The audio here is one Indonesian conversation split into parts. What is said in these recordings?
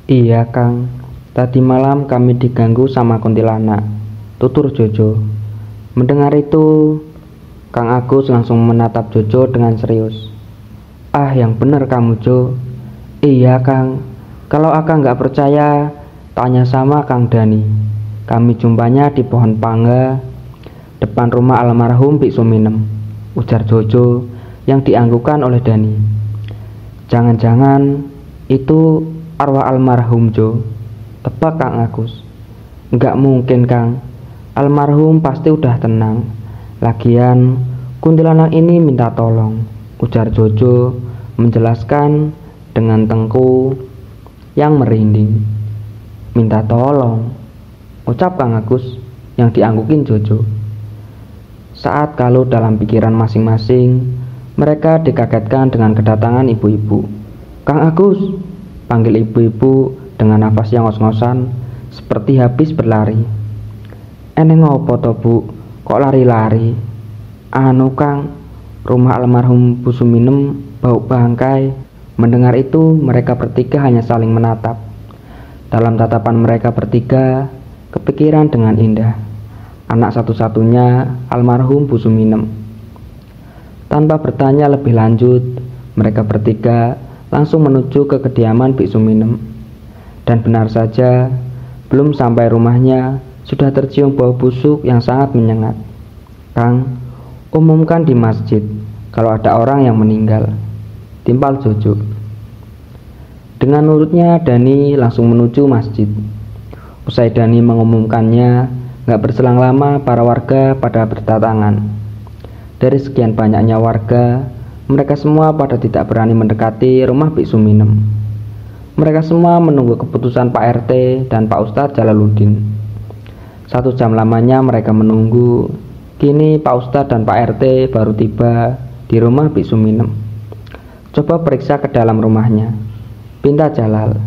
Iya, Kang. Tadi malam kami diganggu sama kuntilanak. Tutur Jojo. Mendengar itu, Kang Agus langsung menatap Jojo dengan serius. Ah, yang bener kamu, Jo. Iya, Kang. Kalau Akang nggak percaya, tanya sama Kang Dani. Kami jumpanya di pohon pangga depan rumah almarhum Bik Suminem, ujar Jojo yang dianggukan oleh Dani. Jangan-jangan itu arwah almarhum, Jo, tebak Kang Agus. Nggak mungkin, Kang. Almarhum pasti udah tenang. Lagian kuntilanak ini minta tolong, ujar Jojo menjelaskan dengan tengku yang merinding. Minta tolong, ucap Kang Agus yang dianggukin Jojo. Saat kalau dalam pikiran masing-masing, mereka dikagetkan dengan kedatangan ibu-ibu. Kang Agus, panggil ibu-ibu dengan nafas yang ngos-ngosan seperti habis berlari. Eneng ngopo to, Bu? Kok lari-lari? Anu, Kang, rumah almarhum Bu Suminem bau bangkai. Mendengar itu, mereka bertiga hanya saling menatap. Dalam tatapan mereka bertiga, kepikiran dengan indah anak satu-satunya almarhum Bu Suminem. Tanpa bertanya lebih lanjut, mereka bertiga langsung menuju ke kediaman Bik Suminem. Dan benar saja, belum sampai rumahnya, sudah tercium bau busuk yang sangat menyengat. Kang, umumkan di masjid kalau ada orang yang meninggal, timpal Jojo. Dengan nurutnya, Dani langsung menuju masjid. Usai Dani mengumumkannya, gak berselang lama para warga pada berdatangan. Dari sekian banyaknya warga, mereka semua pada tidak berani mendekati rumah Bik Suminem. Mereka semua menunggu keputusan Pak RT dan Pak Ustadz Jalaluddin. 1 jam lamanya mereka menunggu. Kini Pak Ustadz dan Pak RT baru tiba di rumah Bik Suminem. Coba periksa ke dalam rumahnya, pinta Jalal.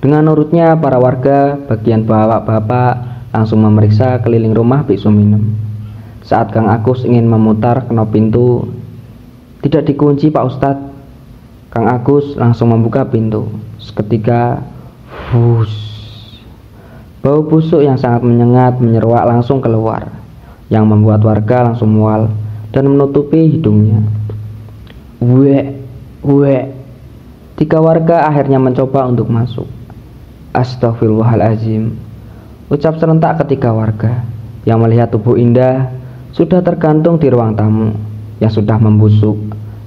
Dengan nurutnya para warga bagian bapak-bapak langsung memeriksa keliling rumah Bik Suminem. Saat Kang Agus ingin memutar knop pintu, tidak dikunci Pak Ustadz. Kang Agus langsung membuka pintu. Seketika, hush. Bau busuk yang sangat menyengat menyeruak langsung keluar, yang membuat warga langsung mual dan menutupi hidungnya. Wek. 3 warga akhirnya mencoba untuk masuk. Astaghfirullahaladzim, ucap serentak ketiga warga yang melihat tubuh Indah sudah tergantung di ruang tamu yang sudah membusuk,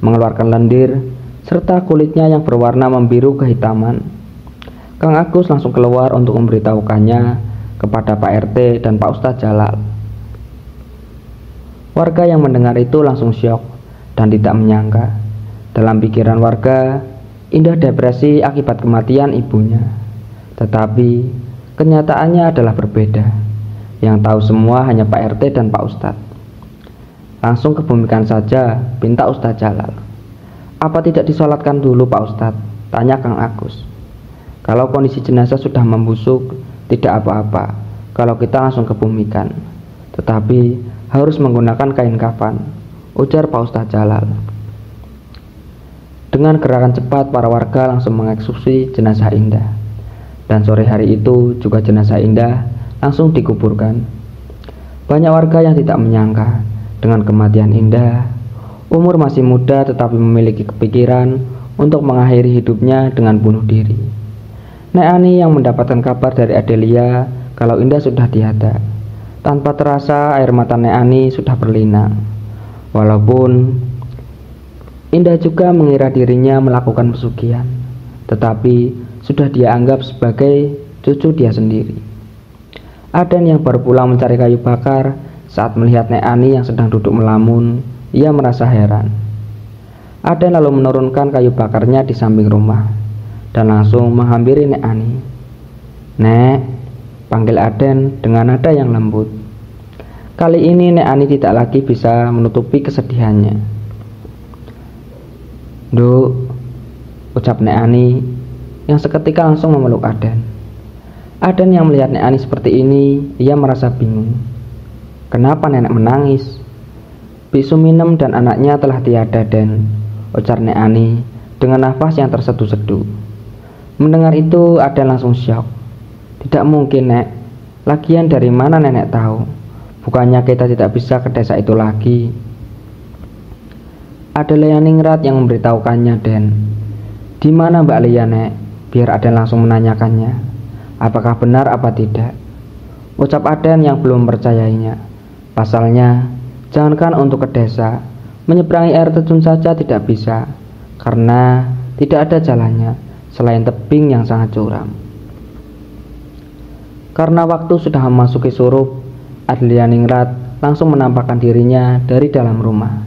mengeluarkan lendir, serta kulitnya yang berwarna membiru kehitaman. Kang Agus langsung keluar untuk memberitahukannya kepada Pak RT dan Pak Ustadz Jalal. Warga yang mendengar itu langsung syok dan tidak menyangka. Dalam pikiran warga, Indah depresi akibat kematian ibunya. Tetapi kenyataannya adalah berbeda. Yang tahu semua hanya Pak RT dan Pak Ustadz. Langsung kebumikan saja, pinta Ustadz Jalal. Apa tidak disolatkan dulu Pak Ustadz? Tanya Kang Agus. Kalau kondisi jenazah sudah membusuk, tidak apa-apa kalau kita langsung kebumikan. Tetapi harus menggunakan kain kafan, ujar Pak Ustadz Jalal. Dengan gerakan cepat, para warga langsung mengeksekusi jenazah Indah. Dan sore hari itu juga jenazah Indah langsung dikuburkan. Banyak warga yang tidak menyangka dengan kematian Indah. Umur masih muda tetapi memiliki kepikiran untuk mengakhiri hidupnya dengan bunuh diri. Nek Ani yang mendapatkan kabar dari Adelia kalau Indah sudah tiada. Tanpa terasa air mata Nek Ani sudah berlinang. Walaupun Indah juga mengira dirinya melakukan pesugihan, tetapi sudah dia anggap sebagai cucu dia sendiri. Aden yang baru pulang mencari kayu bakar, saat melihat Nek Ani yang sedang duduk melamun, ia merasa heran. Aden lalu menurunkan kayu bakarnya di samping rumah dan langsung menghampiri Nek Ani. Nek, panggil Aden dengan nada yang lembut. Kali ini Nek Ani tidak lagi bisa menutupi kesedihannya. Duk, ucap Nek Ani yang seketika langsung memeluk Aden. Aden yang melihat Nek Ani seperti ini, ia merasa bingung. Kenapa nenek menangis? Bik Suminem dan anaknya telah tiada, Den, ujar Nek Ani dengan nafas yang terseduh-seduh. Mendengar itu Aden langsung syok. Tidak mungkin, Nek. Lagian dari mana nenek tahu? Bukannya kita tidak bisa ke desa itu lagi? Ada Leaningrat yang memberitahukannya, Den. Di mana Mbak Lia, Nek? Biar Aden langsung menanyakannya. Apakah benar apa tidak? Ucap Aden yang belum percayainya. Pasalnya, jangankan untuk ke desa, menyeberangi air terjun saja tidak bisa, karena tidak ada jalannya selain tebing yang sangat curam. Karena waktu sudah memasuki surup, Adlianingrat langsung menampakkan dirinya dari dalam rumah.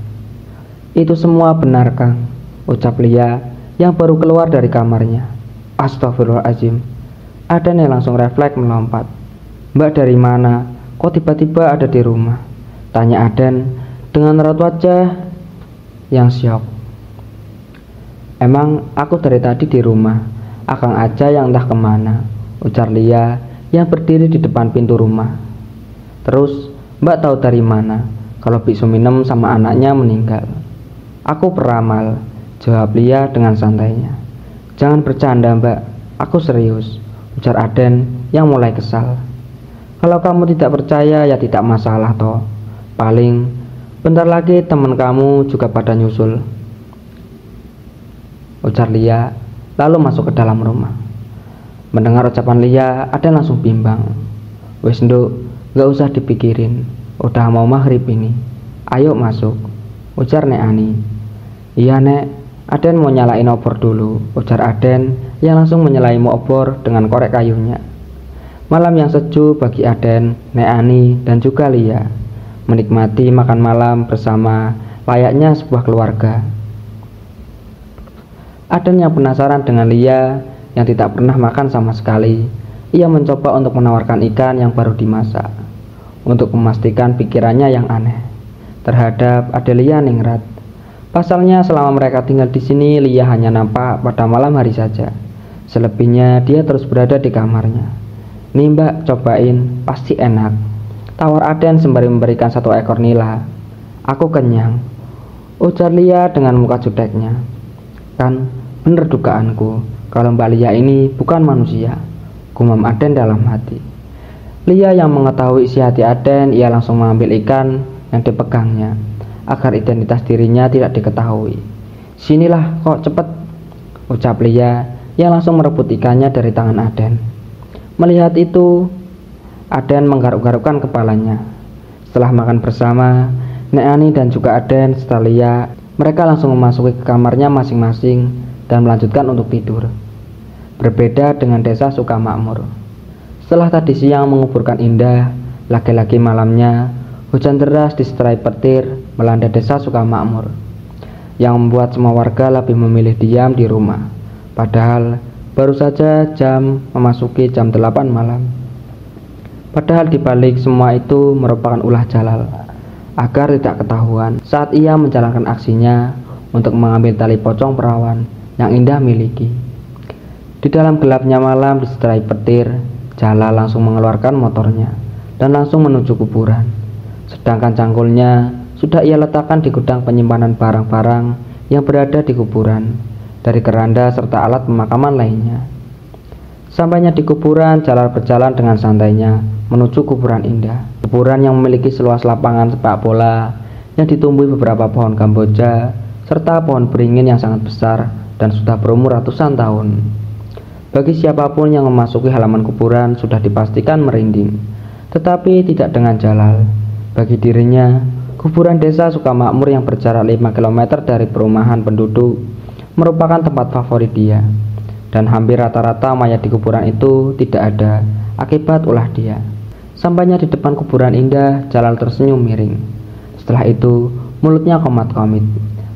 Itu semua benar, Kang, ucap Lia yang baru keluar dari kamarnya. Astagfirullahaladzim. Aden yang langsung refleks melompat. Mbak dari mana? Kok tiba-tiba ada di rumah? Tanya Aden dengan raut wajah yang syok. Emang aku dari tadi di rumah, Akang aja yang entah kemana, ujar Lia yang berdiri di depan pintu rumah. Terus Mbak tahu dari mana kalau Biksu Minem sama anaknya meninggal? Aku peramal, jawab Lia dengan santainya. Jangan bercanda, Mbak, aku serius, ujar Aden yang mulai kesal. Kalau kamu tidak percaya ya tidak masalah toh. Paling bentar lagi teman kamu juga pada nyusul, ujar Lia lalu masuk ke dalam rumah. Mendengar ucapan Lia, Aden langsung bimbang. Wes nduk, gak usah dipikirin, udah mau maghrib ini. Ayo masuk, ujar Nek Ani. Iya Nek, Aden mau nyalain obor dulu, ujar Aden yang langsung menyalain obor dengan korek kayunya. Malam yang sejuk bagi Aden, Nek Ani dan juga Lia, menikmati makan malam bersama layaknya sebuah keluarga. Aden yang penasaran dengan Lia yang tidak pernah makan sama sekali, ia mencoba untuk menawarkan ikan yang baru dimasak, untuk memastikan pikirannya yang aneh terhadap Adelia Ningrat. Pasalnya selama mereka tinggal di sini, Lia hanya nampak pada malam hari saja. Selebihnya dia terus berada di kamarnya. Nih Mbak, cobain, pasti enak, tawar Aden sembari memberikan satu ekor nila. Aku kenyang, ujar Lia dengan muka juteknya. Kan bener dugaanku, kalau Mbak Lia ini bukan manusia, gumam Aden dalam hati. Lia yang mengetahui isi hati Aden, ia langsung mengambil ikan yang dipegangnya agar identitas dirinya tidak diketahui. Sinilah kok cepet, ucap Lia yang langsung merebut ikannya dari tangan Aden. Melihat itu, Aden menggaruk-garukkan kepalanya. Setelah makan bersama, Nek Ani dan juga Aden serta Lia, mereka langsung memasuki ke kamarnya masing-masing dan melanjutkan untuk tidur. Berbeda dengan desa Sukamakmur. Setelah tadi siang menguburkan indah, lagi-lagi malamnya hujan deras disertai petir melanda desa Sukamakmur, yang membuat semua warga lebih memilih diam di rumah. Padahal baru saja memasuki jam 8 malam. Padahal dibalik semua itu merupakan ulah Jalal agar tidak ketahuan saat ia menjalankan aksinya untuk mengambil tali pocong perawan yang Indah miliki. Di dalam gelapnya malam disertai petir, Jalal langsung mengeluarkan motornya dan langsung menuju kuburan. Sedangkan cangkulnya sudah ia letakkan di gudang penyimpanan barang-barang yang berada di kuburan, dari keranda serta alat pemakaman lainnya. Sampainya di kuburan, Jalal berjalan dengan santainya menuju kuburan Indah. Kuburan yang memiliki seluas lapangan sepak bola yang ditumbuhi beberapa pohon kamboja serta pohon beringin yang sangat besar dan sudah berumur ratusan tahun. Bagi siapapun yang memasuki halaman kuburan sudah dipastikan merinding, tetapi tidak dengan Jalal. Bagi dirinya, kuburan desa Sukamakmur yang berjarak 5 km dari perumahan penduduk merupakan tempat favorit dia, dan hampir rata-rata mayat di kuburan itu tidak ada akibat ulah dia. Sampainya di depan kuburan Indah, Jalal tersenyum miring. Setelah itu, mulutnya komat-komit.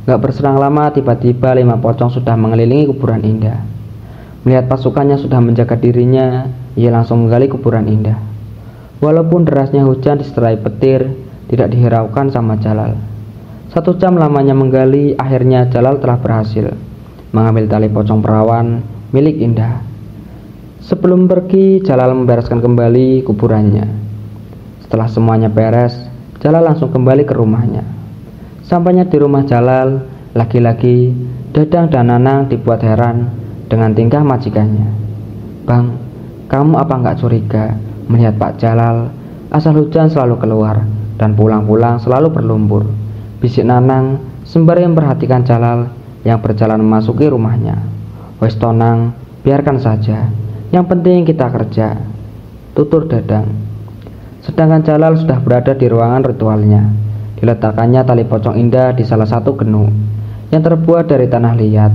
Gak berserang lama, tiba-tiba 5 pocong sudah mengelilingi kuburan Indah. Melihat pasukannya sudah menjaga dirinya, ia langsung menggali kuburan Indah. Walaupun derasnya hujan disertai petir, tidak dihiraukan sama Jalal. 1 jam lamanya menggali, akhirnya Jalal telah berhasil mengambil tali pocong perawan milik Indah. Sebelum pergi, Jalal membereskan kembali kuburannya. Setelah semuanya beres, Jalal langsung kembali ke rumahnya. Sampainya di rumah Jalal, lagi-lagi Dadang dan Nanang dibuat heran dengan tingkah majikannya. "Bang, kamu apa nggak curiga melihat Pak Jalal asal hujan selalu keluar dan pulang-pulang selalu berlumpur?" bisik Nanang sembari memperhatikan Jalal yang berjalan memasuki rumahnya. "Wes Tonang, biarkan saja. Yang penting kita kerja," tutur Dadang. Sedangkan Jalal sudah berada di ruangan ritualnya. Diletakkannya tali pocong indah di salah satu genu yang terbuat dari tanah liat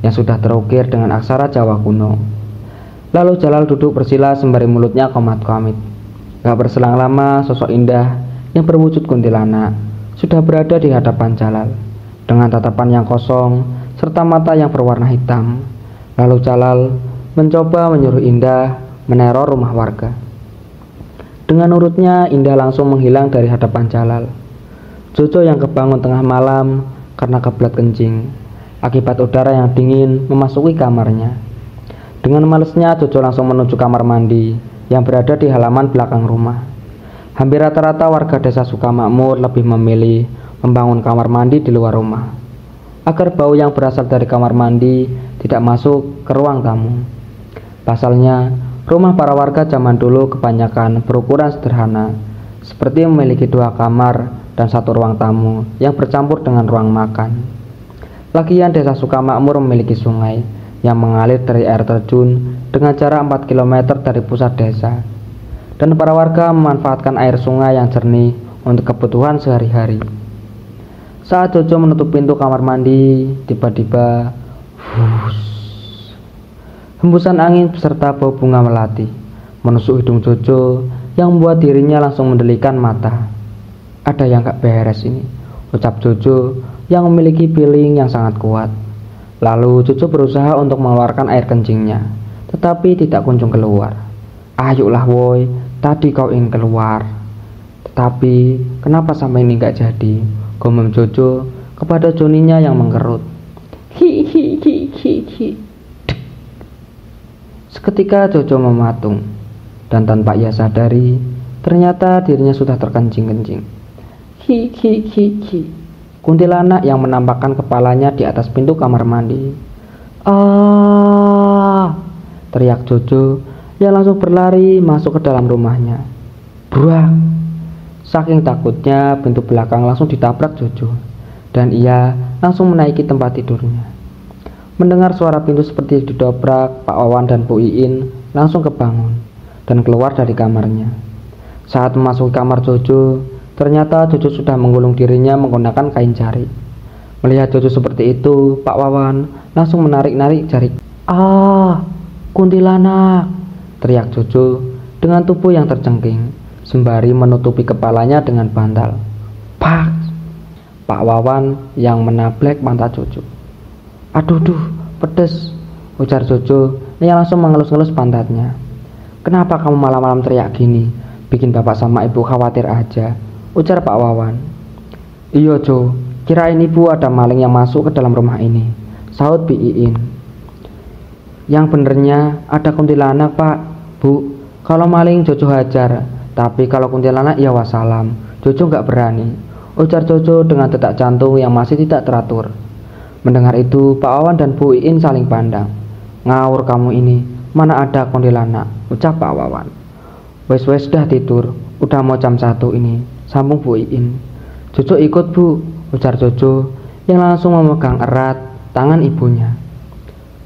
yang sudah terukir dengan aksara Jawa kuno. Lalu Jalal duduk bersila sembari mulutnya komat-komit. Gak berselang lama, sosok indah yang berwujud kuntilanak sudah berada di hadapan Jalal dengan tatapan yang kosong serta mata yang berwarna hitam. Lalu Jalal mencoba menyuruh Indah meneror rumah warga. Dengan urutnya, Indah langsung menghilang dari hadapan Jalal. Jojo yang kebangun tengah malam karena kebelet kencing akibat udara yang dingin memasuki kamarnya. Dengan malesnya, Jojo langsung menuju kamar mandi yang berada di halaman belakang rumah. Hampir rata-rata warga desa Sukamakmur lebih memilih membangun kamar mandi di luar rumah agar bau yang berasal dari kamar mandi tidak masuk ke ruang tamu. Pasalnya, rumah para warga zaman dulu kebanyakan berukuran sederhana, seperti memiliki 2 kamar dan 1 ruang tamu yang bercampur dengan ruang makan. Lagian desa Sukamakmur memiliki sungai yang mengalir dari air terjun dengan jarak 4 km dari pusat desa, dan para warga memanfaatkan air sungai yang jernih untuk kebutuhan sehari-hari. Saat Jojo menutup pintu kamar mandi, tiba-tiba hembusan angin beserta bau bunga melati menusuk hidung Jojo yang membuat dirinya langsung mendelikan mata. "Ada yang gak beres ini," ucap Jojo yang memiliki feeling yang sangat kuat. Lalu Jojo berusaha untuk mengeluarkan air kencingnya, tetapi tidak kunjung keluar. "Ayolah woi, tadi kau ingin keluar." "Tetapi kenapa sampai ini gak jadi?" gumam Jojo kepada Joninya yang mengkerut. "Hi hi hi hi hi." Seketika Jojo mematung, dan tanpa ia sadari, ternyata dirinya sudah terkencing-kencing. "Hi hi hi hi." Kuntilanak yang menampakkan kepalanya di atas pintu kamar mandi. "Ah!" teriak Jojo yang langsung berlari masuk ke dalam rumahnya. Brak! Saking takutnya, pintu belakang langsung ditabrak Jojo dan ia langsung menaiki tempat tidurnya. Mendengar suara pintu seperti didobrak, Pak Wawan dan Bu Iin langsung kebangun dan keluar dari kamarnya. Saat memasuki kamar Jojo, ternyata Jojo sudah menggulung dirinya menggunakan kain jari. Melihat Jojo seperti itu, Pak Wawan langsung menarik-narik jari. "Ah, kuntilanak!" teriak Jojo dengan tubuh yang tercengking, sembari menutupi kepalanya dengan bantal. Pak! Pak Wawan yang menablek pantat Jojo. "Aduh duh, pedes," ujar Jojo yang langsung mengelus-ngelus pantatnya. "Kenapa kamu malam-malam teriak gini? Bikin bapak sama ibu khawatir aja," ujar Pak Wawan. "Iya Jo, kirain ibu ada maling yang masuk ke dalam rumah ini," sahut Bi Iin. "Yang benernya ada kuntilanak Pak, Bu. Kalau maling Jojo hajar, tapi kalau kuntilanak ya wassalam, Jojo gak berani," ujar Jojo dengan detak jantung yang masih tidak teratur. Mendengar itu, Pak Wawan dan Bu Iin saling pandang. "Ngawur kamu ini, mana ada kuntilanak," ucap Pak Wawan. Wes dah tidur, udah mau jam 1 ini," sambung Bu Iin. "Jojo ikut Bu," ujar Jojo yang langsung memegang erat tangan ibunya.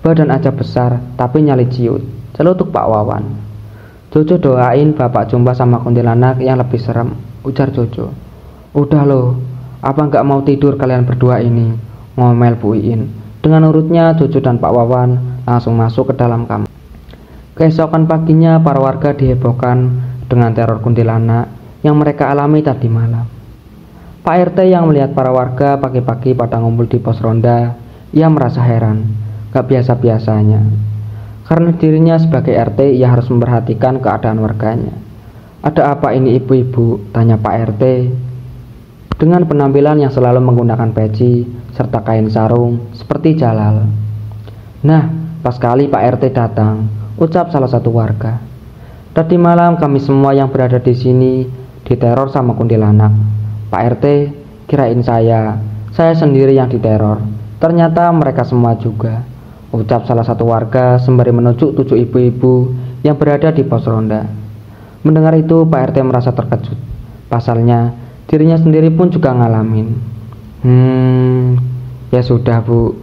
"Badan aja besar tapi nyali ciut," celutuk Pak Wawan. "Jojo doain bapak jumpa sama kuntilanak yang lebih serem," ujar Jojo. "Udah loh, apa nggak mau tidur kalian berdua ini?" ngomel Bu Iin. Dengan urutnya, Jojo dan Pak Wawan langsung masuk ke dalam kamar. Keesokan paginya, para warga dihebohkan dengan teror kuntilanak yang mereka alami tadi malam. Pak RT yang melihat para warga pagi-pagi pada ngumpul di pos ronda, ia merasa heran, gak biasa-biasanya. Karena dirinya sebagai RT, ia harus memperhatikan keadaan warganya. "Ada apa ini ibu-ibu?" tanya Pak RT dengan penampilan yang selalu menggunakan peci serta kain sarung seperti Jalal. "Nah, pas kali Pak RT datang," ucap salah satu warga. "Tadi malam kami semua yang berada di sini diteror sama kuntilanak. Pak RT, kirain saya sendiri yang diteror. Ternyata mereka semua juga," ucap salah satu warga sembari menunjuk 7 ibu-ibu yang berada di pos ronda. Mendengar itu Pak RT merasa terkejut. Pasalnya dirinya sendiri pun juga ngalamin. Ya sudah Bu,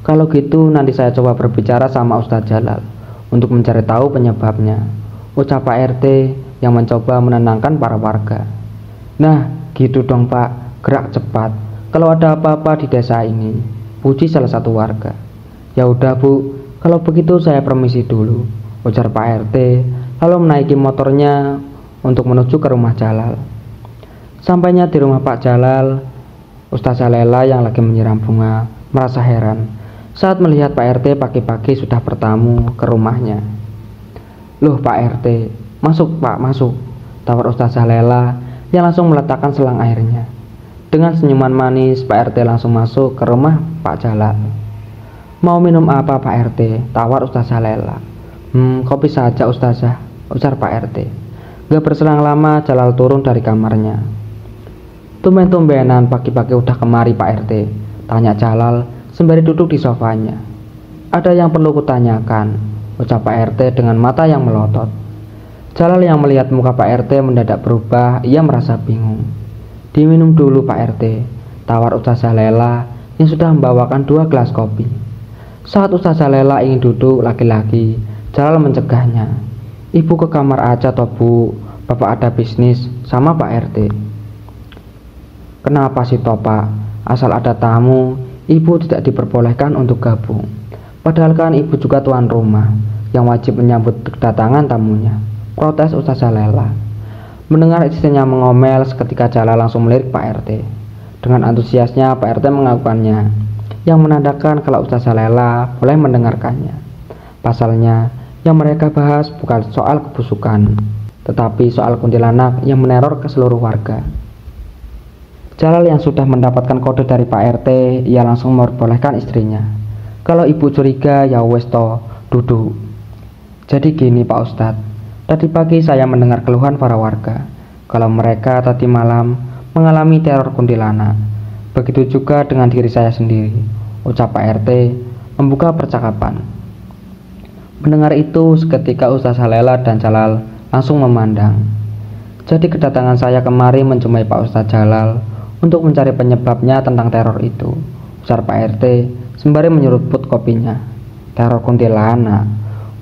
kalau gitu nanti saya coba berbicara sama Ustadz Jalal untuk mencari tahu penyebabnya, ucap Pak RT yang mencoba menenangkan para warga. Nah gitu dong Pak, gerak cepat kalau ada apa-apa di desa ini, puji salah satu warga. Ya udah Bu, kalau begitu saya permisi dulu, ujar Pak RT lalu menaiki motornya untuk menuju ke rumah Jalal. Sampainya di rumah Pak Jalal, Ustazah Lela yang lagi menyiram bunga merasa heran saat melihat Pak RT pagi-pagi sudah bertamu ke rumahnya. Loh Pak RT, masuk Pak, masuk, tawar Ustazah Lela yang langsung meletakkan selang airnya. Dengan senyuman manis, Pak RT langsung masuk ke rumah Pak Jalal. Mau minum apa Pak RT? Tawar Ustazah Lela. Kopi saja Ustazah, ujar Pak RT. Gak berselang lama Jalal turun dari kamarnya. Tumben-tumbenan pagi-pagi udah kemari Pak RT, tanya Jalal sembari duduk di sofanya. Ada yang perlu kutanyakan, ucap Pak RT dengan mata yang melotot. Jalal yang melihat muka Pak RT mendadak berubah, ia merasa bingung. Diminum dulu Pak RT, tawar Ustazah Lela yang sudah membawakan 2 gelas kopi. Saat Ustazah Lela ingin duduk lagi-lagi, Jalal mencegahnya. Ibu ke kamar aja toh Bu, Bapak ada bisnis sama Pak RT. Kenapa sih toh Pak? Asal ada tamu, ibu tidak diperbolehkan untuk gabung. Padahal kan ibu juga tuan rumah yang wajib menyambut kedatangan tamunya, protes Ustazah Lela. Mendengar istrinya mengomel, seketika Jalal langsung melirik Pak RT. Dengan antusiasnya Pak RT mengakukannya, yang menandakan kalau Ustazah Lela boleh mendengarkannya. Pasalnya yang mereka bahas bukan soal kebusukan, tetapi soal kuntilanak yang meneror ke seluruh warga. Jalal yang sudah mendapatkan kode dari Pak RT, ia langsung memperbolehkan istrinya. Kalau ibu curiga, ya wes toh, duduk. Jadi gini Pak Ustadz, tadi pagi saya mendengar keluhan para warga kalau mereka tadi malam mengalami teror kuntilanak. Begitu juga dengan diri saya sendiri, ucap Pak RT membuka percakapan. Mendengar itu, seketika Ustazah Lela dan Jalal langsung memandang. Jadi kedatangan saya kemari menjumpai Pak Ustadz Jalal untuk mencari penyebabnya tentang teror itu, ujar Pak RT sembari menyeruput kopinya. Teror kuntilanak,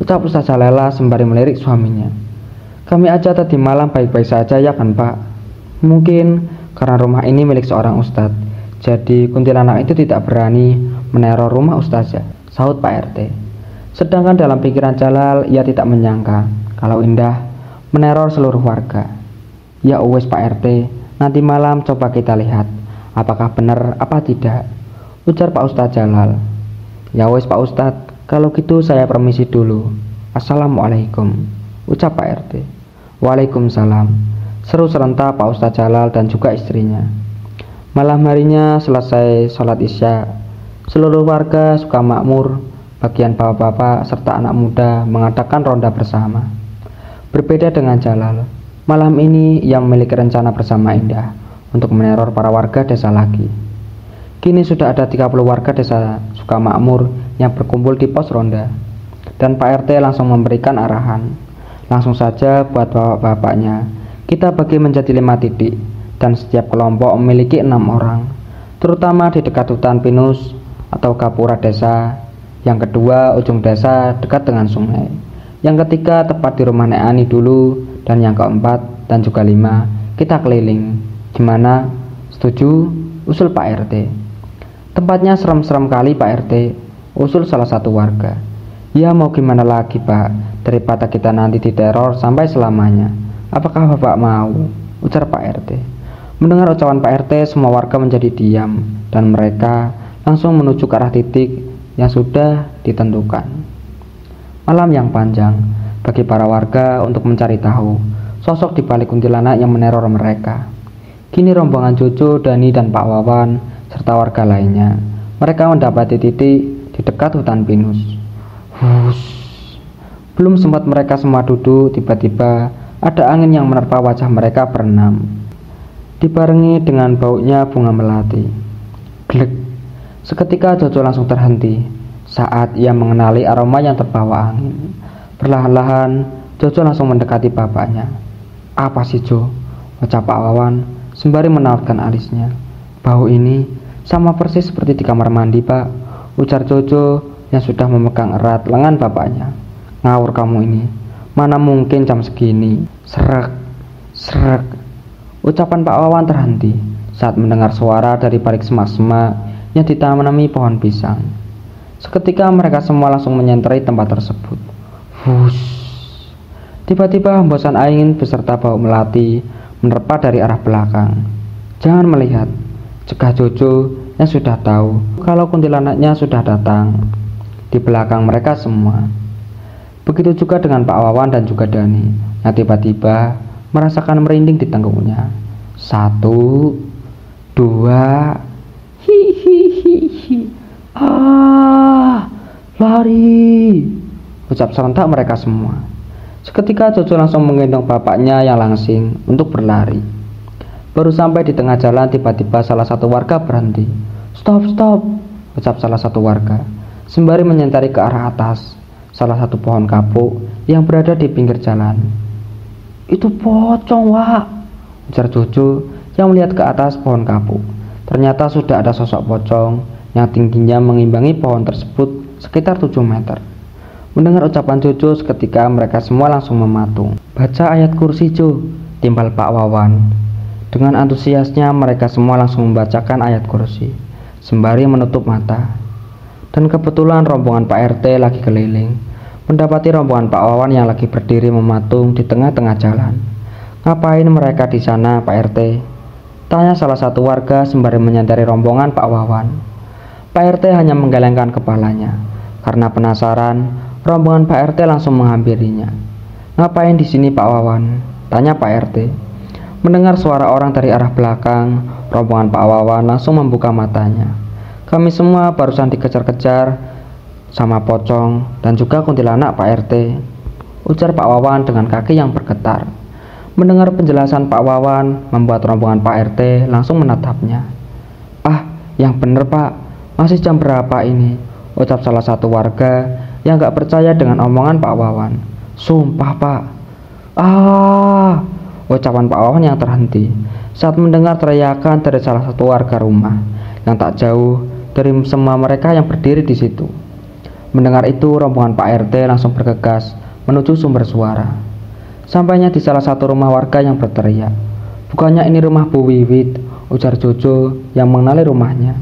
ucap Ustazah Lela sembari melirik suaminya. Kami aja tadi malam baik-baik saja ya kan Pak? Mungkin karena rumah ini milik seorang ustadz, jadi kuntilanak itu tidak berani meneror rumah ustazah, sahut Pak RT. Sedangkan dalam pikiran Jalal, ia tidak menyangka kalau Indah meneror seluruh warga. Ya wes Pak RT, nanti malam coba kita lihat apakah benar apa tidak, ujar Pak Ustadz Jalal. Ya wes Pak Ustadz, kalau gitu saya permisi dulu. Assalamualaikum, ucap Pak RT. Waalaikumsalam, seru serentak Pak Ustadz Jalal dan juga istrinya. Malam harinya selesai sholat isya, seluruh warga suka makmur, bagian bapak-bapak serta anak muda mengadakan ronda bersama. Berbeda dengan Jalal, malam ini ia memiliki rencana bersama Indah untuk meneror para warga desa lagi. Kini sudah ada 30 warga desa Sukamakmur yang berkumpul di pos ronda, dan Pak RT langsung memberikan arahan. Langsung saja buat bapak-bapaknya, kita bagi menjadi 5 titik, dan setiap kelompok memiliki 6 orang, terutama di dekat hutan pinus atau gapura desa. Yang kedua ujung desa dekat dengan sungai. Yang ketiga tepat di rumah Nek Ani dulu, dan yang keempat dan juga 5 kita keliling. Gimana? Setuju? Usul Pak RT. Tempatnya serem-serem kali Pak RT, usul salah satu warga. Ya mau gimana lagi Pak, daripada kita nanti diteror sampai selamanya. Apakah Bapak mau? Ujar Pak RT. Mendengar ucapan Pak RT, semua warga menjadi diam, dan mereka langsung menuju ke arah titik yang sudah ditentukan. Malam yang panjang bagi para warga untuk mencari tahu sosok di balik kuntilanak yang meneror mereka. Kini rombongan Jojo, Dani, dan Pak Wawan serta warga lainnya, mereka mendapati titik di dekat hutan pinus. Belum sempat mereka semua duduk, tiba-tiba ada angin yang menerpa wajah mereka berenam, dibarengi dengan baunya bunga melati. Glek. Seketika Jojo langsung terhenti Saat ia mengenali aroma yang terbawa angin, perlahan-lahan Jojo langsung mendekati bapaknya. "Apa sih, Jo?" ucap Pak Wawan sembari menautkan alisnya. "Bau ini sama persis seperti di kamar mandi, Pak," ujar Jojo yang sudah memegang erat lengan bapaknya. "Ngawur kamu ini, mana mungkin jam segini." Serak, serak. Ucapan Pak Wawan terhenti saat mendengar suara dari balik semak-semak yang ditanami pohon pisang. Seketika mereka semua langsung menyenterai tempat tersebut. Hush. Tiba-tiba hembusan angin beserta bau melati menerpa dari arah belakang. "Jangan melihat," cegah Jojo yang sudah tahu kalau kuntilanaknya sudah datang di belakang mereka semua. Begitu juga dengan Pak Wawan dan juga Dani yang tiba-tiba merasakan merinding di tenggungnya. 1, 2, hihihihi. Lari, ucap serentak mereka semua. Seketika Jojo langsung menggendong bapaknya yang langsing untuk berlari. Baru sampai di tengah jalan, tiba-tiba salah satu warga berhenti. Stop, ucap salah satu warga sembari menyentari ke arah atas salah satu pohon kapuk yang berada di pinggir jalan. "Itu pocong, Wak," ujar Jojo yang melihat ke atas pohon kapuk. Ternyata sudah ada sosok pocong yang tingginya mengimbangi pohon tersebut sekitar 7 meter. Mendengar ucapan Jojo, seketika mereka semua langsung mematung. "Baca ayat kursi, Jo," timbal Pak Wawan. Dengan antusiasnya mereka semua langsung membacakan ayat kursi sembari menutup mata. Dan kebetulan rombongan Pak RT lagi keliling, mendapati rombongan Pak Wawan yang lagi berdiri mematung di tengah-tengah jalan. "Ngapain mereka di sana, Pak RT?" tanya salah satu warga sembari menyadari rombongan Pak Wawan. Pak RT hanya menggelengkan kepalanya. Karena penasaran, rombongan Pak RT langsung menghampirinya. "Ngapain di sini, Pak Wawan?" tanya Pak RT. Mendengar suara orang dari arah belakang, rombongan Pak Wawan langsung membuka matanya. "Kami semua barusan dikejar-kejar sama pocong dan juga kuntilanak, Pak RT," ujar Pak Wawan dengan kaki yang bergetar. Mendengar penjelasan Pak Wawan membuat rombongan Pak RT langsung menatapnya. "Ah, yang bener, Pak, masih jam berapa ini?" ucap salah satu warga yang gak percaya dengan omongan Pak Wawan. "Sumpah, Pak." Ucapan Pak Wawan yang terhenti saat mendengar teriakan dari salah satu warga rumah yang tak jauh dari semua mereka yang berdiri di situ. Mendengar itu, rombongan Pak RT langsung bergegas menuju sumber suara. Sampainya di salah satu rumah warga yang berteriak. "Bukannya ini rumah Bu Wiwit?" ujar Jojo yang mengenali rumahnya.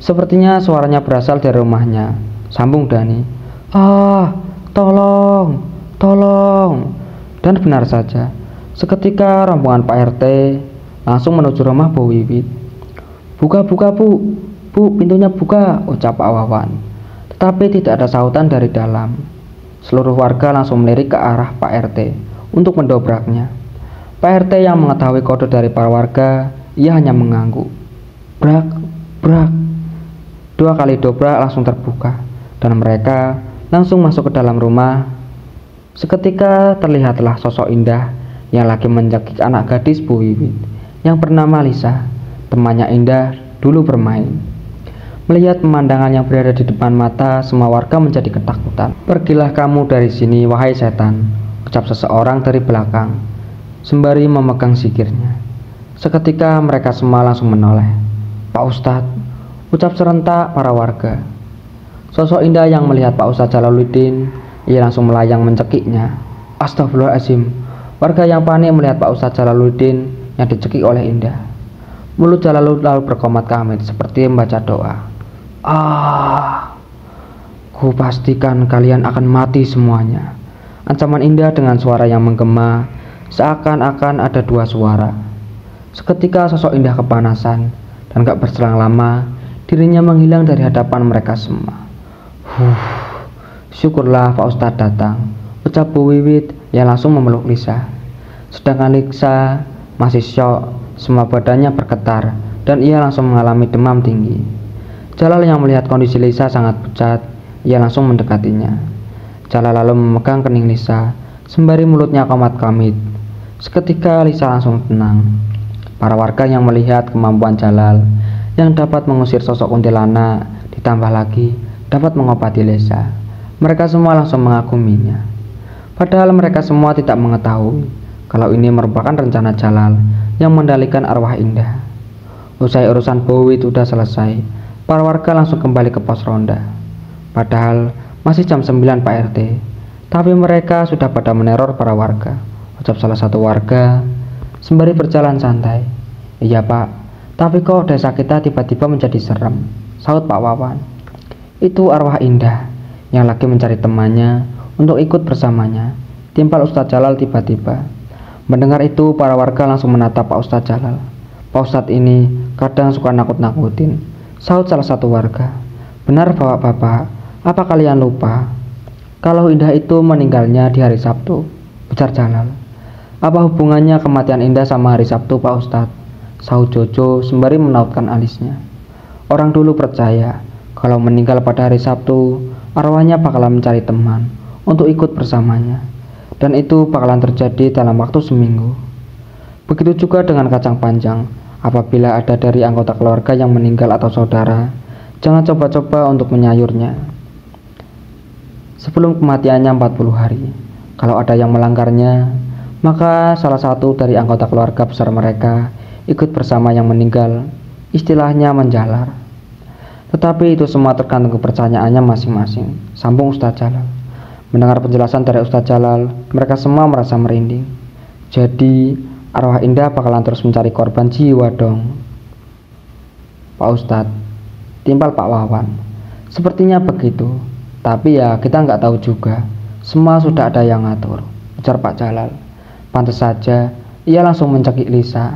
"Sepertinya suaranya berasal dari rumahnya," sambung Dani. Tolong." Dan benar saja, seketika rombongan Pak RT langsung menuju rumah Bu Wiwit. Buka, Bu, pintunya buka," ucap Pak Wawan. Tetapi tidak ada sautan dari dalam. Seluruh warga langsung melirik ke arah Pak RT untuk mendobraknya. Pak RT yang mengetahui kode dari para warga, ia hanya mengangguk. Brak, brak. 2 kali dobrak langsung terbuka dan mereka langsung masuk ke dalam rumah. Seketika terlihatlah sosok Indah yang lagi mencekik anak gadis Bu Wiwit yang bernama Lisa, temannya Indah dulu bermain. Melihat pemandangan yang berada di depan mata, semua warga menjadi ketakutan. "Pergilah kamu dari sini, wahai setan," ucap seseorang dari belakang sembari memegang sikirnya. Seketika mereka semua langsung menoleh. "Pak Ustadz," ucap serentak para warga. Sosok Indah yang melihat Pak Ustadz Jalaluddin, ia langsung melayang mencekiknya. Astagfirullahaladzim. Warga yang panik melihat Pak Ustadz Jalaluddin yang dicekik oleh Indah. Mulut Jalaluddin lalu berkomat kamit seperti membaca doa. Ku pastikan kalian akan mati semuanya," ancaman Indah dengan suara yang menggema, seakan-akan ada 2 suara. Seketika sosok Indah kepanasan dan gak berselang lama dirinya menghilang dari hadapan mereka semua. Syukurlah Pak Ustadz datang," ucap Bu Wiwit yang langsung memeluk Lisa. Sedangkan Lisa masih syok, semua badannya bergetar dan ia langsung mengalami demam tinggi. Jalal yang melihat kondisi Lisa sangat pucat, ia langsung mendekatinya. Jalal lalu memegang kening Lisa sembari mulutnya komat kamit. Seketika Lisa langsung tenang. Para warga yang melihat kemampuan Jalal yang dapat mengusir sosok kuntilanak, ditambah lagi dapat mengobati Lisa. Mereka semua langsung mengaguminya. Padahal mereka semua tidak mengetahui kalau ini merupakan rencana Jalal yang mengendalikan arwah Indah. Usai urusan Bowie sudah selesai, para warga langsung kembali ke pos ronda. Padahal masih jam 9 Pak RT, tapi mereka sudah pada meneror para warga. Ucap salah satu warga sembari berjalan santai. Iya Pak, tapi kok desa kita tiba-tiba menjadi serem, saut Pak Wawan. Itu arwah Indah yang lagi mencari temannya untuk ikut bersamanya, timpal Ustadz Jalal tiba-tiba. Mendengar itu, para warga langsung menatap Pak Ustadz Jalal. Pak Ustadz ini kadang suka nakut-nakutin, saut salah satu warga. Benar bapak-bapak, apa kalian lupa kalau Indah itu meninggalnya di hari Sabtu? Ujar Jalal. Apa hubungannya kematian Indah sama hari Sabtu Pak Ustadz? Saut Jojo sembari menautkan alisnya. Orang dulu percaya kalau meninggal pada hari Sabtu, arwahnya bakalan mencari teman untuk ikut bersamanya, dan itu bakalan terjadi dalam waktu seminggu. Begitu juga dengan kacang panjang. Apabila ada dari anggota keluarga yang meninggal atau saudara, jangan coba-coba untuk menyayurnya sebelum kematiannya 40 hari. Kalau ada yang melanggarnya, maka salah satu dari anggota keluarga besar mereka ikut bersama yang meninggal, istilahnya menjalar. Tetapi itu semua tergantung kepercayaannya masing-masing, sambung Ustadz Jalal. Mendengar penjelasan dari Ustadz Jalal, mereka semua merasa merinding. Jadi arwah Indah bakalan terus mencari korban jiwa dong. Pak Ustadz, timpal Pak Wawan. Sepertinya begitu, tapi ya kita nggak tahu juga. Semua sudah ada yang ngatur, ujar Pak Jalal. Pantas saja ia langsung mencekik Lisa.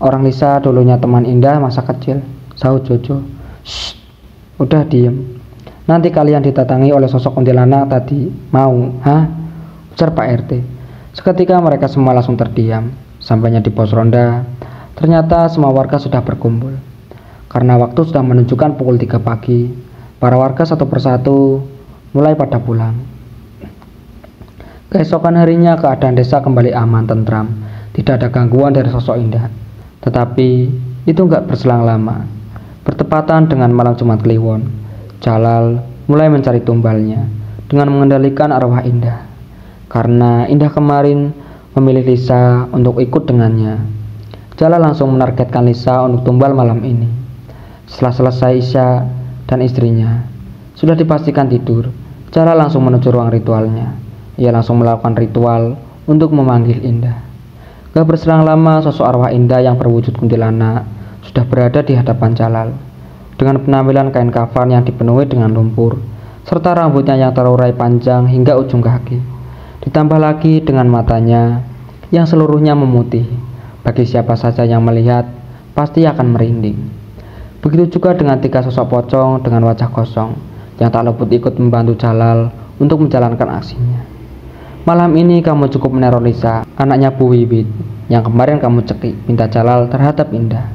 Orang Lisa dulunya teman Indah masa kecil, saut Jojo. Shh, udah diem. Nanti kalian didatangi oleh sosok kuntilanak tadi, mau? Hah? Ujar Pak RT. Seketika mereka semua langsung terdiam. Sampainya di pos ronda, ternyata semua warga sudah berkumpul. Karena waktu sudah menunjukkan pukul 3 pagi, para warga satu persatu mulai pada pulang. Keesokan harinya keadaan desa kembali aman tentram, tidak ada gangguan dari sosok Indah. Tetapi itu nggak berselang lama. Bertepatan dengan malam Jumat Kliwon, Jalal mulai mencari tumbalnya dengan mengendalikan arwah Indah. Karena Indah kemarin memilih Lisa untuk ikut dengannya, Jalal langsung menargetkan Lisa untuk tumbal malam ini. Setelah selesai Isya dan istrinya sudah dipastikan tidur, Jalal langsung menuju ruang ritualnya. Ia langsung melakukan ritual untuk memanggil Indah. Gak berselang lama, sosok arwah Indah yang berwujud kuntilanak sudah berada di hadapan Jalal dengan penampilan kain kafan yang dipenuhi dengan lumpur serta rambutnya yang terurai panjang hingga ujung kaki. Ditambah lagi dengan matanya yang seluruhnya memutih. Bagi siapa saja yang melihat, pasti akan merinding. Begitu juga dengan 3 sosok pocong dengan wajah kosong yang tak luput ikut membantu Jalal untuk menjalankan aksinya. Malam ini kamu cukup meneror Lisa, anaknya Bu Wiwit, yang kemarin kamu cekik, pinta Jalal terhadap Indah.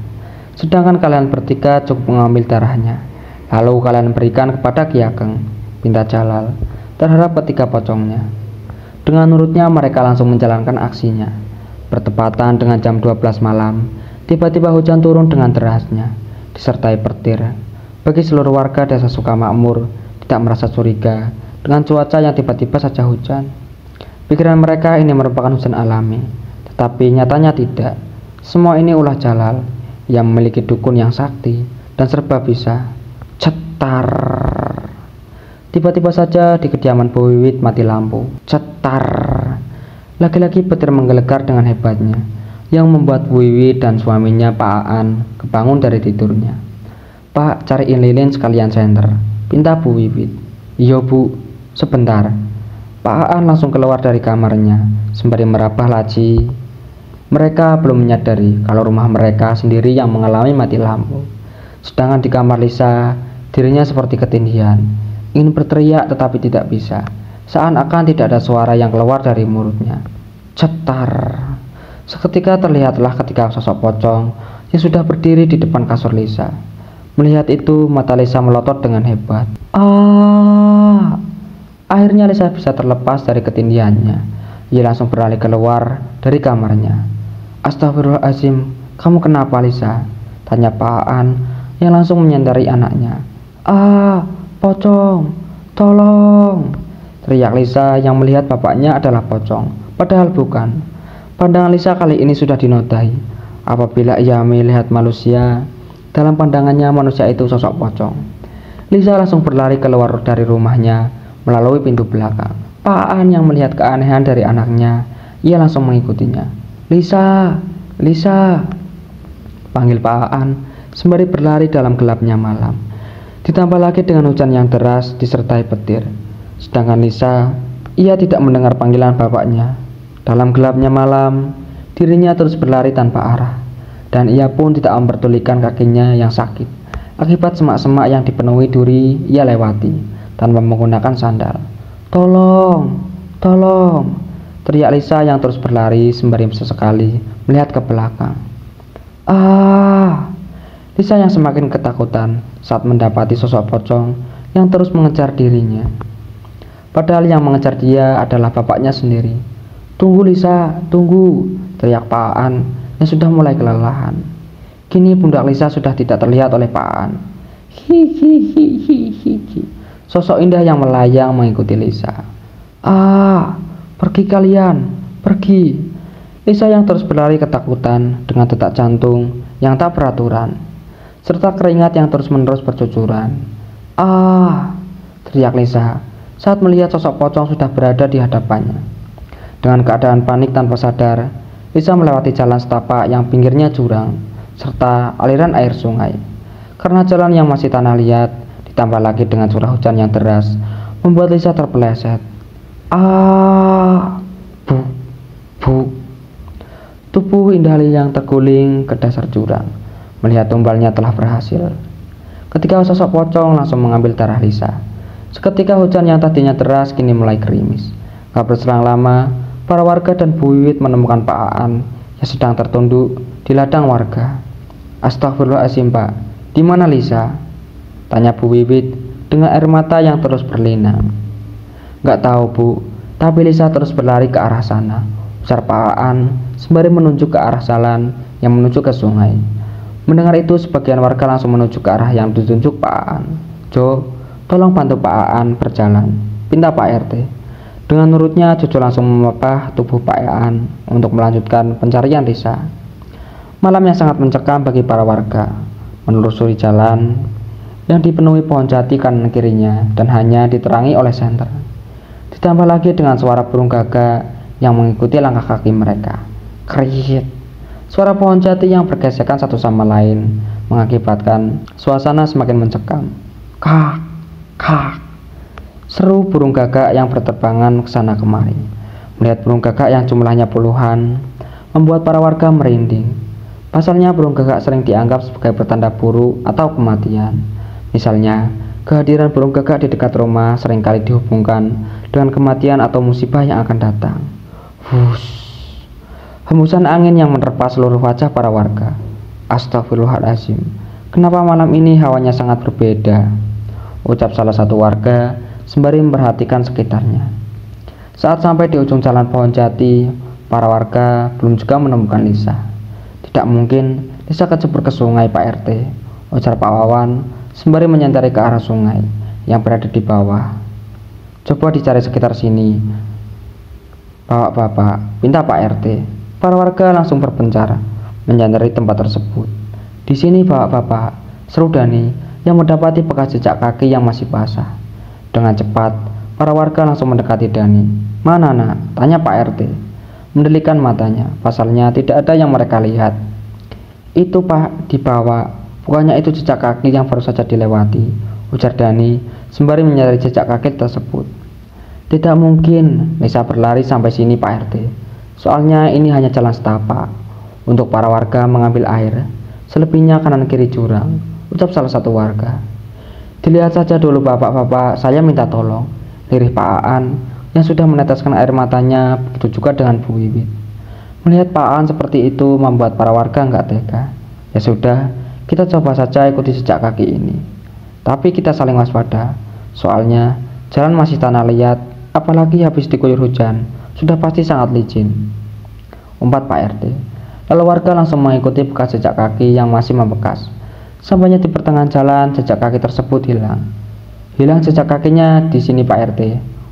Sedangkan kalian bertiga cukup mengambil darahnya, lalu kalian berikan kepada Ki Ageng, pinta Jalal terhadap ketiga pocongnya. Dengan nurutnya mereka langsung menjalankan aksinya. Bertepatan dengan jam 12 malam, tiba-tiba hujan turun dengan derasnya, disertai petir. Bagi seluruh warga desa Sukamakmur tidak merasa curiga dengan cuaca yang tiba-tiba saja hujan. Pikiran mereka ini merupakan hujan alami, tetapi nyatanya tidak. Semua ini ulah Jalal yang memiliki dukun yang sakti dan serba bisa. Cetar. Tiba-tiba saja di kediaman Bu Wiwit mati lampu. Cetar. Lagi-lagi petir menggelegar dengan hebatnya, yang membuat Bu Wiwit dan suaminya Pak Aan kebangun dari tidurnya. Pak, cariin lilin sekalian senter, pinta Bu Wiwit. Iya Bu, sebentar. Pak Aan langsung keluar dari kamarnya, sembari merabah laci. Mereka belum menyadari kalau rumah mereka sendiri yang mengalami mati lampu. Sedangkan di kamar Lisa, dirinya seperti ketindihan. Ingin berteriak tetapi tidak bisa. Seakan-akan tidak ada suara yang keluar dari mulutnya. Cetar. Seketika terlihatlah ketika sosok pocong yang sudah berdiri di depan kasur Lisa. Melihat itu, mata Lisa melotot dengan hebat. Akhirnya Lisa bisa terlepas dari ketindihannya. Ia langsung beralih keluar dari kamarnya. Astagfirullahaladzim, kamu kenapa Lisa? Tanya Pak Aan yang langsung menyendari anaknya. Pocong, tolong!" teriak Lisa yang melihat bapaknya adalah pocong, padahal bukan. Pandangan Lisa kali ini sudah dinodai. Apabila ia melihat manusia, dalam pandangannya manusia itu sosok pocong. Lisa langsung berlari keluar dari rumahnya melalui pintu belakang. Pak Aan yang melihat keanehan dari anaknya, ia langsung mengikutinya. "Lisa, Lisa!" panggil Pak Aan sembari berlari dalam gelapnya malam. Ditambah lagi dengan hujan yang deras disertai petir. Sedangkan Lisa, ia tidak mendengar panggilan bapaknya. Dalam gelapnya malam, dirinya terus berlari tanpa arah, dan ia pun tidak memperdulikan kakinya yang sakit. Akibat semak-semak yang dipenuhi duri, ia lewati tanpa menggunakan sandal. "Tolong, tolong!" teriak Lisa yang terus berlari sembari sesekali melihat ke belakang. Lisa yang semakin ketakutan saat mendapati sosok pocong yang terus mengejar dirinya. Padahal yang mengejar dia adalah bapaknya sendiri. "Tunggu Lisa, tunggu!" teriak Pak Aan yang sudah mulai kelelahan. Kini pundak Lisa sudah tidak terlihat oleh Pak Aan. Hihihihihi. Sosok indah yang melayang mengikuti Lisa. Pergi kalian, pergi!" Lisa yang terus berlari ketakutan dengan detak jantung yang tak beraturan, serta keringat yang terus-menerus bercucuran. Teriak Lisa saat melihat sosok pocong sudah berada di hadapannya. Dengan keadaan panik tanpa sadar, Lisa melewati jalan setapak yang pinggirnya jurang, serta aliran air sungai. Karena jalan yang masih tanah liat, ditambah lagi dengan curah hujan yang deras, membuat Lisa terpeleset. Bu. Tubuh Indah yang terguling ke dasar jurang, melihat tumbalnya telah berhasil. Ketika sosok pocong langsung mengambil darah Lisa. Seketika hujan yang tadinya deras kini mulai gerimis. Gak berselang lama, para warga dan Bu Wiwit menemukan Pak Aan yang sedang tertunduk di ladang warga. "Astagfirullahaladzim Pak, di mana Lisa?" tanya Bu Wiwit dengan air mata yang terus berlinang. "Gak tahu Bu, tapi Lisa terus berlari ke arah sana," ujar Pak Aan sembari menunjuk ke arah jalan yang menuju ke sungai. Mendengar itu, sebagian warga langsung menuju ke arah yang ditunjuk Pak Aan. "Jo, tolong bantu Pak Aan berjalan," pinta Pak RT. Dengan nurutnya, Jojo langsung memapah tubuh Pak Aan untuk melanjutkan pencarian Lisa. Malam yang sangat mencekam bagi para warga, menelusuri jalan yang dipenuhi pohon jati kanan kirinya dan hanya diterangi oleh senter. Ditambah lagi dengan suara burung gagak yang mengikuti langkah kaki mereka. Kriit. Suara pohon jati yang bergesekan satu sama lain mengakibatkan suasana semakin mencekam. Kak, kak. Seru burung gagak yang berterbangan ke sana kemari. Melihat burung gagak yang jumlahnya puluhan membuat para warga merinding. Pasalnya burung gagak sering dianggap sebagai pertanda buruk atau kematian. Misalnya, kehadiran burung gagak di dekat rumah seringkali dihubungkan dengan kematian atau musibah yang akan datang. Hush. Hembusan angin yang menerpa seluruh wajah para warga. Astagfirullahaladzim, kenapa malam ini hawanya sangat berbeda? Ucap salah satu warga sembari memperhatikan sekitarnya. Saat sampai di ujung jalan pohon jati, para warga belum juga menemukan Lisa. Tidak mungkin Lisa kecebur ke sungai Pak RT, ujar Pak Wawan sembari menyentari ke arah sungai yang berada di bawah. Coba dicari sekitar sini, Bapak, pinta Pak RT. Para warga langsung berpencar menyadari tempat tersebut. Di sini Bapak, seru Dani yang mendapati bekas jejak kaki yang masih basah. Dengan cepat, para warga langsung mendekati Dani. Mana nak? Tanya Pak RT. Mendelikan matanya, pasalnya tidak ada yang mereka lihat. Itu Pak, di bawah. Bukannya itu jejak kaki yang baru saja dilewati, ujar Dani sembari menyadari jejak kaki tersebut. Tidak mungkin Lisa berlari sampai sini Pak RT. Soalnya ini hanya jalan setapak untuk para warga mengambil air. Selebihnya kanan kiri jurang, ucap salah satu warga. Dilihat saja dulu Bapak, saya minta tolong, lirih Pak Aan yang sudah meneteskan air matanya. Begitu juga dengan Bu Wiwit. Melihat Pak Aan seperti itu membuat para warga nggak tega. Ya sudah, kita coba saja ikuti jejak kaki ini. Tapi kita saling waspada, soalnya jalan masih tanah liat, apalagi habis diguyur hujan, sudah pasti sangat licin, umpat Pak RT. Lalu warga langsung mengikuti bekas jejak kaki yang masih membekas. Sampainya di pertengahan jalan, jejak kaki tersebut hilang. Hilang jejak kakinya di sini Pak RT,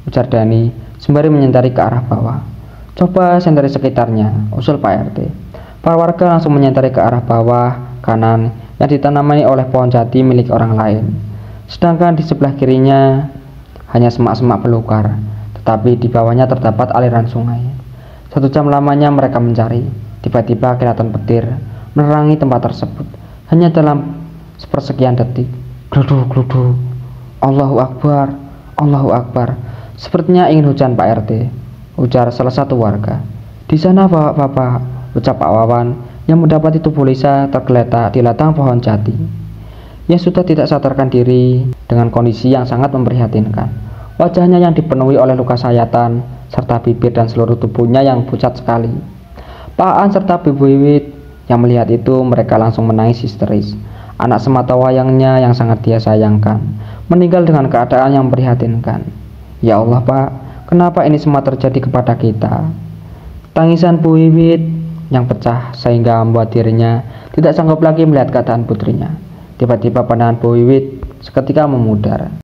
ujar Dani sembari menyentari ke arah bawah. Coba sentari sekitarnya, usul Pak RT. Para warga langsung menyentari ke arah bawah kanan yang ditanami oleh pohon jati milik orang lain. Sedangkan di sebelah kirinya hanya semak-semak belukar, tetapi di bawahnya terdapat aliran sungai. 1 jam lamanya mereka mencari. Tiba-tiba kilatan petir menerangi tempat tersebut. Hanya dalam sepersekian detik. Gluduk-gluduk. Allahu Akbar, Allahu Akbar. Sepertinya ingin hujan Pak RT, ujar salah satu warga. Di sana bapak-bapak, ucap Pak Wawan yang mendapati tubuh Lisa tergeletak di latang pohon jati. Ia sudah tidak sadarkan diri dengan kondisi yang sangat memprihatinkan. Wajahnya yang dipenuhi oleh luka sayatan, serta bibir dan seluruh tubuhnya yang pucat sekali. Pak Aan serta Bu Wiwit yang melihat itu, mereka langsung menangis histeris. Anak semata wayangnya yang sangat dia sayangkan meninggal dengan keadaan yang memprihatinkan. Ya Allah Pak, kenapa ini semua terjadi kepada kita? Tangisan Bu Wiwit yang pecah sehingga membuat dirinya tidak sanggup lagi melihat keadaan putrinya. Tiba-tiba pandangan Bu Wiwit seketika memudar.